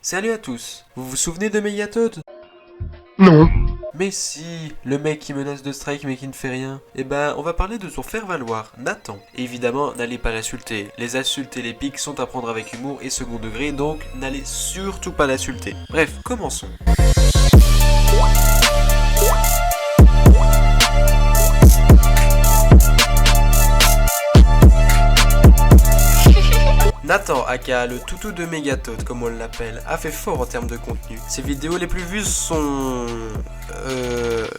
Salut à tous. Vous vous souvenez de Megatoad? Non. Mais si, le mec qui menace de strike mais qui ne fait rien. Eh ben, on va parler de son faire-valoir, Nathan. Évidemment, n'allez pas l'insulter. Les insultes et les piques sont à prendre avec humour et second degré, donc n'allez surtout pas l'insulter. Bref, commençons. Nathan, aka le toutou de Megatoad comme on l'appelle, a fait fort en termes de contenu. Ses vidéos les plus vues sont...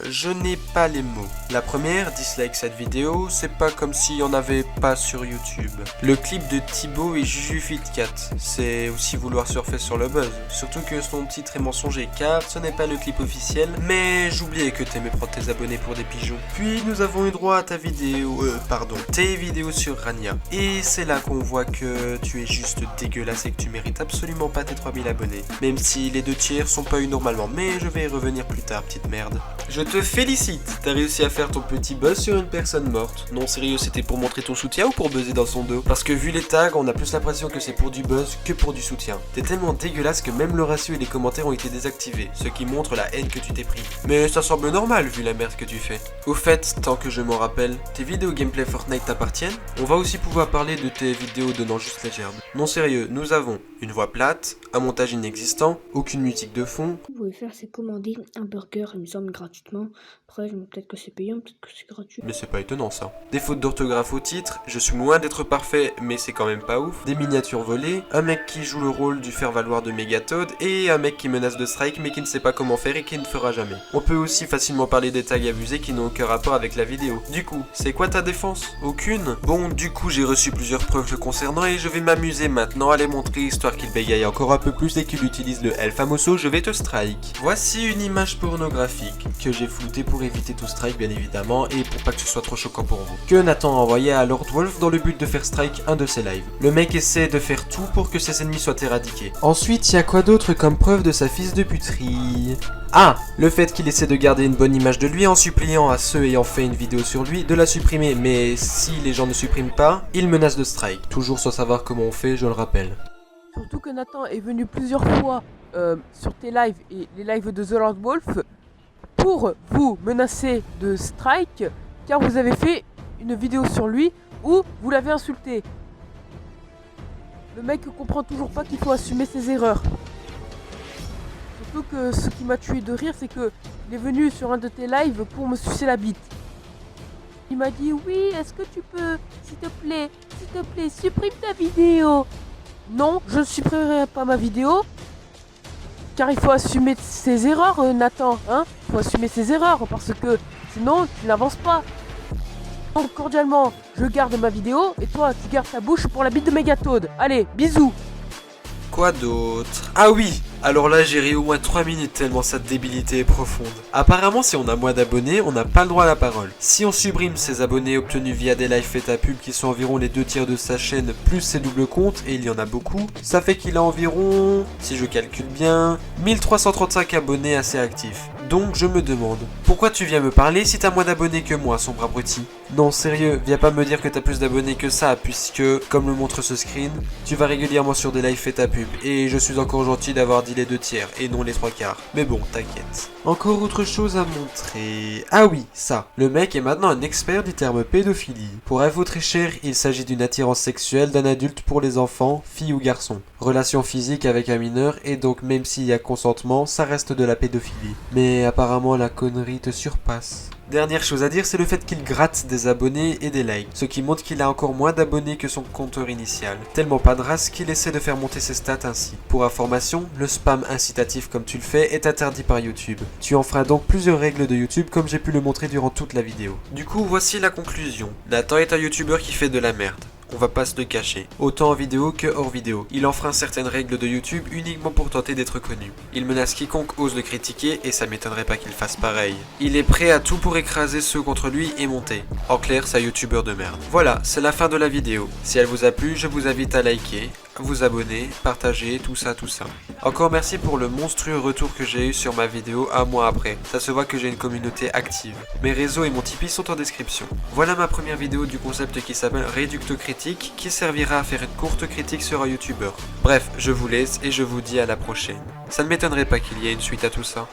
je n'ai pas les mots. La première, dislike cette vidéo, c'est pas comme s'il y en avait pas sur YouTube. Le clip de Thibaut et JujuFitCat, c'est aussi vouloir surfer sur le buzz. Surtout que son titre est mensonger car ce n'est pas le clip officiel, mais j'oubliais que t'aimais prendre tes abonnés pour des pigeons. Puis nous avons eu droit à tes vidéos sur Rania. Et c'est là qu'on voit que tu es juste dégueulasse et que tu mérites absolument pas tes 3000 abonnés. Même si les 2 tiers sont pas eu normalement, mais je vais y revenir plus tard, petite merde. Je te félicite, t'as réussi à faire ton petit buzz sur une personne morte. Non sérieux, c'était pour montrer ton soutien ou pour buzzer dans son dos? Parce que vu les tags, on a plus l'impression que c'est pour du buzz que pour du soutien. T'es tellement dégueulasse que même le ratio et les commentaires ont été désactivés, ce qui montre la haine que tu t'es pris. Mais ça semble normal vu la merde que tu fais. Au fait, tant que je m'en rappelle, tes vidéos gameplay Fortnite t'appartiennent? On va aussi pouvoir parler de tes vidéos donnant juste la gerbe. Non sérieux, nous avons une voix plate, un montage inexistant, aucune musique de fond. Vous pouvez faire, c'est commander un burger, il me semble, gratuitement. Après, peut-être que c'est payant, peut-être que c'est gratuit. Mais c'est pas étonnant ça. Des fautes d'orthographe au titre, je suis loin d'être parfait, mais c'est quand même pas ouf. Des miniatures volées, un mec qui joue le rôle du faire-valoir de Megatoad, et un mec qui menace de strike mais qui ne sait pas comment faire et qui ne fera jamais. On peut aussi facilement parler des tags abusés qui n'ont aucun rapport avec la vidéo. Du coup, c'est quoi ta défense? Aucune? Bon, du coup j'ai reçu plusieurs preuves le concernant et je vais m'amuser maintenant à les montrer histoire qu'il bégaye encore un peu plus et qu'il utilise le El Famoso je vais te strike. Voici une image pornographique que j'ai floutée pour éviter tout strike bien évidemment et pour pas que ce soit trop choquant pour vous. Que Nathan a envoyé à Lord Wolf dans le but de faire strike un de ses lives. Le mec essaie de faire tout pour que ses ennemis soient éradiqués. Ensuite, il y a quoi d'autre comme preuve de sa fils de puterie? Ah, le fait qu'il essaie de garder une bonne image de lui en suppliant à ceux ayant fait une vidéo sur lui de la supprimer, mais si les gens ne suppriment pas, il menace de strike. Toujours sans savoir comment on fait, je le rappelle. Surtout que Nathan est venu plusieurs fois sur tes lives et les lives de The Lord Wolf pour vous menacer de strike car vous avez fait une vidéo sur lui où vous l'avez insulté. Le mec comprend toujours pas qu'il faut assumer ses erreurs. Surtout que ce qui m'a tué de rire, c'est que il est venu sur un de tes lives pour me sucer la bite. Il m'a dit oui, est-ce que tu peux, s'il te plaît, supprime ta vidéo. Non, je ne supprimerai pas ma vidéo. Car il faut assumer ses erreurs, Nathan. Hein, il faut assumer ses erreurs parce que sinon tu n'avances pas. Donc cordialement, je garde ma vidéo et toi tu gardes ta bouche pour la bite de Megatoad. Allez, bisous. Quoi d'autre? Ah oui! Alors là j'ai ri au moins 3 minutes tellement sa débilité est profonde. Apparemment si on a moins d'abonnés, on n'a pas le droit à la parole. Si on supprime ses abonnés obtenus via des lives faits à pub qui sont environ les 2 tiers de sa chaîne plus ses doubles comptes, et il y en a beaucoup, ça fait qu'il a environ, si je calcule bien, 1335 abonnés assez actifs. Donc je me demande, pourquoi tu viens me parler si t'as moins d'abonnés que moi, sombre abruti? Non sérieux, viens pas me dire que t'as plus d'abonnés que ça, puisque, comme le montre ce screen, tu vas régulièrement sur des lives faits à pub, et je suis encore gentil d'avoir dit les 2 tiers, et non les 3 quarts. Mais bon, t'inquiète. Encore autre chose à montrer... Ah oui, ça. Le mec est maintenant un expert du terme pédophilie. Pour info très cher, il s'agit d'une attirance sexuelle d'un adulte pour les enfants, filles ou garçons. Relation physique avec un mineur, et donc même s'il y a consentement, ça reste de la pédophilie. Mais apparemment la connerie te surpasse. Dernière chose à dire, c'est le fait qu'il gratte des abonnés et des likes, ce qui montre qu'il a encore moins d'abonnés que son compteur initial. Tellement pas de race qu'il essaie de faire monter ses stats ainsi. Pour information, le spam incitatif comme tu le fais est interdit par YouTube. Tu enfreins donc plusieurs règles de YouTube comme j'ai pu le montrer durant toute la vidéo. Du coup, voici la conclusion. Nathan est un YouTuber qui fait de la merde. On va pas se le cacher, autant en vidéo que hors vidéo. Il enfreint certaines règles de YouTube uniquement pour tenter d'être connu. Il menace quiconque ose le critiquer et ça m'étonnerait pas qu'il fasse pareil. Il est prêt à tout pour écraser ceux contre lui et monter. En clair, c'est un YouTuber de merde. Voilà, c'est la fin de la vidéo. Si elle vous a plu, je vous invite à liker, vous abonner, partager, tout ça. Encore merci pour le monstrueux retour que j'ai eu sur ma vidéo un mois après. Ça se voit que j'ai une communauté active. Mes réseaux et mon Tipeee sont en description. Voilà ma première vidéo du concept qui s'appelle Réducto Critique, qui servira à faire une courte critique sur un youtubeur. Bref, je vous laisse et je vous dis à la prochaine. Ça ne m'étonnerait pas qu'il y ait une suite à tout ça.